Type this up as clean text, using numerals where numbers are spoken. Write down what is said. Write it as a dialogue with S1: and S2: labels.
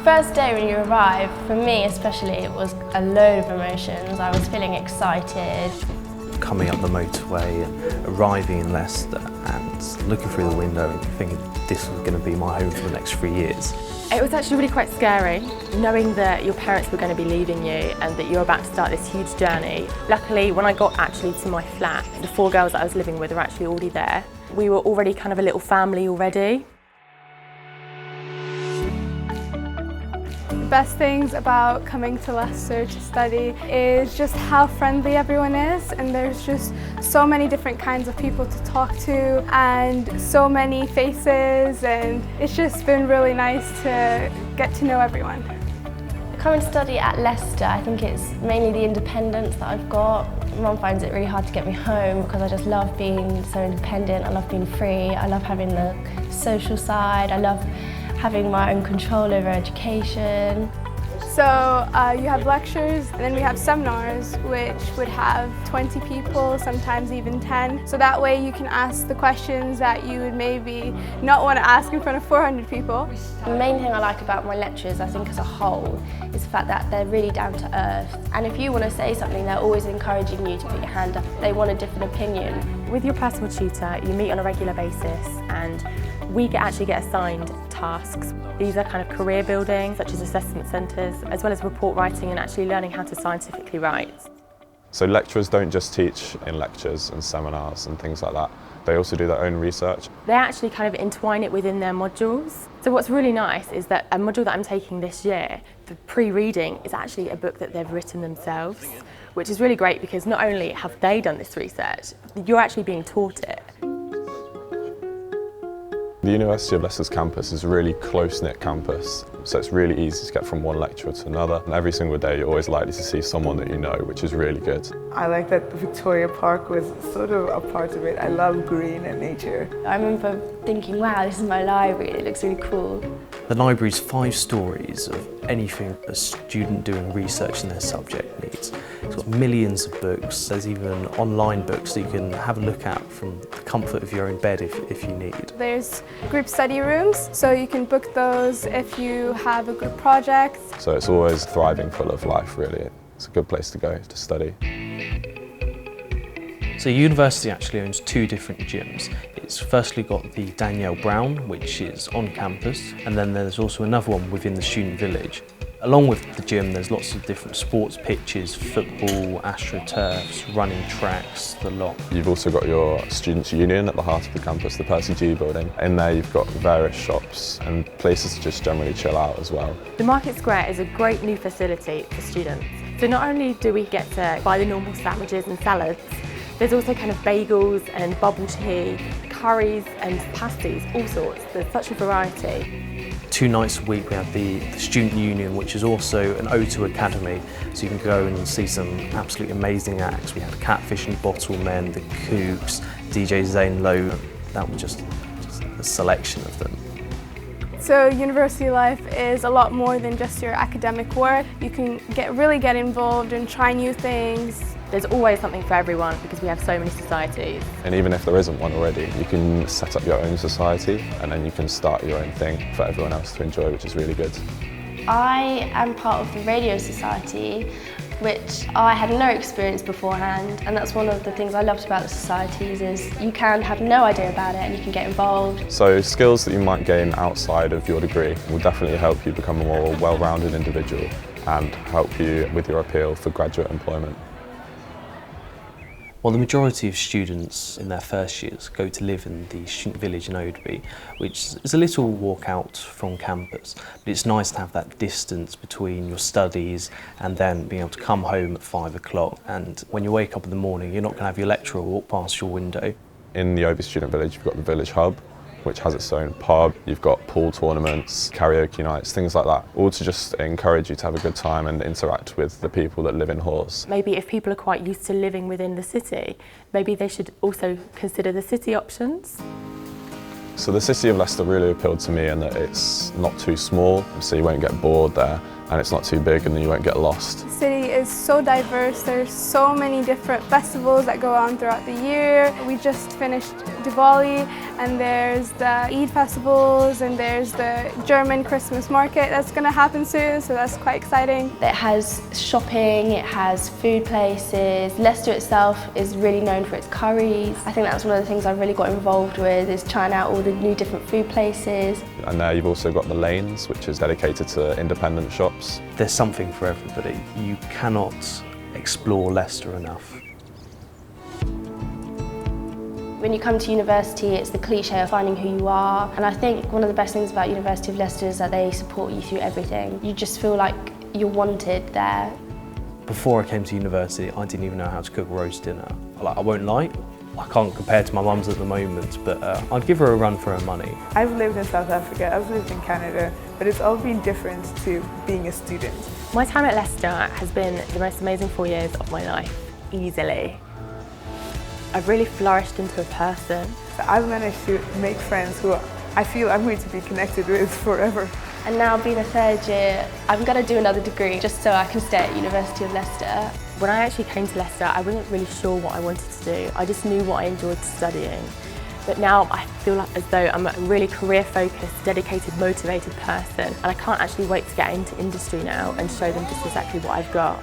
S1: First day when you arrive, for me especially, it was a load of emotions. I was feeling excited.
S2: Coming up the motorway and arriving in Leicester and looking through the window and thinking this was going to be my home for the next 3 years.
S3: It was actually really quite scary, knowing that your parents were going to be leaving you and that you're about to start this huge journey. Luckily, when I got actually to my flat, the 4 girls that I was living with were actually already there. We were already kind of a little family already.
S4: The best things about coming to Leicester to study is just how friendly everyone is, and there's just so many different kinds of people to talk to and so many faces, and it's just been really nice to get to know everyone.
S1: Coming to study at Leicester, I think it's mainly the independence that I've got. Mum finds it really hard to get me home because I just love being so independent, I love being free, I love having the social side, I love having my own control over education.
S4: So you have lectures, and then we have seminars which would have 20 people, sometimes even 10. So that way you can ask the questions that you would maybe not want to ask in front of 400 people.
S1: The main thing I like about my lecturers, I think as a whole, is the fact that they're really down to earth. And if you want to say something, they're always encouraging you to put your hand up. They want a different opinion.
S3: With your personal tutor, you meet on a regular basis, and we actually get assigned tasks. These are kind of career building, such as assessment centres, as well as report writing and actually learning how to scientifically write.
S5: So lecturers don't just teach in lectures and seminars and things like that. They also do their own research.
S3: They actually kind of entwine it within their modules. So what's really nice is that a module that I'm taking this year, the pre-reading, is actually a book that they've written themselves, which is really great because not only have they done this research, you're actually being taught it.
S5: The University of Leicester's campus is a really close-knit campus, so it's really easy to get from one lecturer to another. And every single day you're always likely to see someone that you know, which is really good.
S6: I like that Victoria Park was sort of a part of it. I love green and nature.
S1: I remember thinking, wow, this is my library, it looks really cool.
S2: The library's 5 stories of anything a student doing research in their subject needs. It's got millions of books. There's even online books that you can have a look at from the comfort of your own bed if you need.
S4: There's group study rooms, so you can book those if you have a group project.
S5: So it's always thriving, full of life, really. It's a good place to go to study.
S2: So university actually owns 2 different gyms. It's firstly got the Danielle Brown, which is on campus, and then there's also another one within the student village. Along with the gym, there's lots of different sports pitches, football, astroturfs, running tracks, the lot. You've also got your Students' Union at the heart of the campus, the Percy G building. In there you've got various shops and places to just generally chill out as well.
S3: The Market Square is a great new facility for students. So not only do we get to buy the normal sandwiches and salads, there's also kind of bagels and bubble tea, curries and pasties, all sorts. There's such a variety.
S2: 2 nights a week we have the Student Union, which is also an O2 Academy, so you can go and see some absolutely amazing acts. We had Catfish and Bottlemen, the Kooks, DJ Zane Lowe. That was just a selection of them.
S4: So university life is a lot more than just your academic work. You can really get involved and try new things.
S3: There's always something for everyone because we have so many societies.
S5: And even if there isn't one already, you can set up your own society and then you can start your own thing for everyone else to enjoy, which is really good.
S1: I am part of the Radio Society, which I had no experience beforehand, and that's one of the things I loved about the societies is you can have no idea about it and you can get involved.
S5: So skills that you might gain outside of your degree will definitely help you become a more well-rounded individual and help you with your appeal for graduate employment.
S2: Well, the majority of students in their first years go to live in the student village in Oadby, which is a little walk out from campus, but it's nice to have that distance between your studies and then being able to come home at 5 o'clock. And when you wake up in the morning, you're not going to have your lecturer walk past your window.
S5: In the Oadby Student Village, you've got the Village Hub, which has its own pub. You've got pool tournaments, karaoke nights, things like that, all to just encourage you to have a good time and interact with the people that live in halls.
S3: Maybe if people are quite used to living within the city, maybe they should also consider the city options.
S5: So the City of Leicester really appealed to me in that it's not too small, so you won't get bored there, and it's not too big and then you won't get lost.
S4: The city is so diverse. There's so many different festivals that go on throughout the year. We just finished Diwali, and there's the Eid festivals, and there's the German Christmas market that's going to happen soon, so that's quite exciting.
S1: It has shopping, it has food places. Leicester itself is really known for its curries. I think that's one of the things I've really got involved with, is trying out all the new different food places.
S5: And there you've also got the lanes, which is dedicated to independent shops.
S2: There's something for everybody. You cannot explore Leicester enough.
S1: When you come to university, it's the cliche of finding who you are, and I think one of the best things about University of Leicester is that they support you through everything. You just feel like you're wanted there.
S2: Before I came to university, I didn't even know how to cook roast dinner. I won't lie, I can't compare to my mum's at the moment, but I'd give her a run for her money.
S6: I've lived in South Africa, I've lived in Canada, but it's all been different to being a student.
S3: My time at Leicester has been the most amazing 4 years of my life, easily. I've really flourished into a person.
S6: So I've managed to make friends who I feel I'm going to be connected with forever.
S1: And now being a third year, I'm going to do another degree just so I can stay at University of Leicester.
S3: When I actually came to Leicester, I wasn't really sure what I wanted to do. I just knew what I enjoyed studying. But now I feel like as though I'm a really career-focused, dedicated, motivated person, and I can't actually wait to get into industry now and show them just exactly what I've got.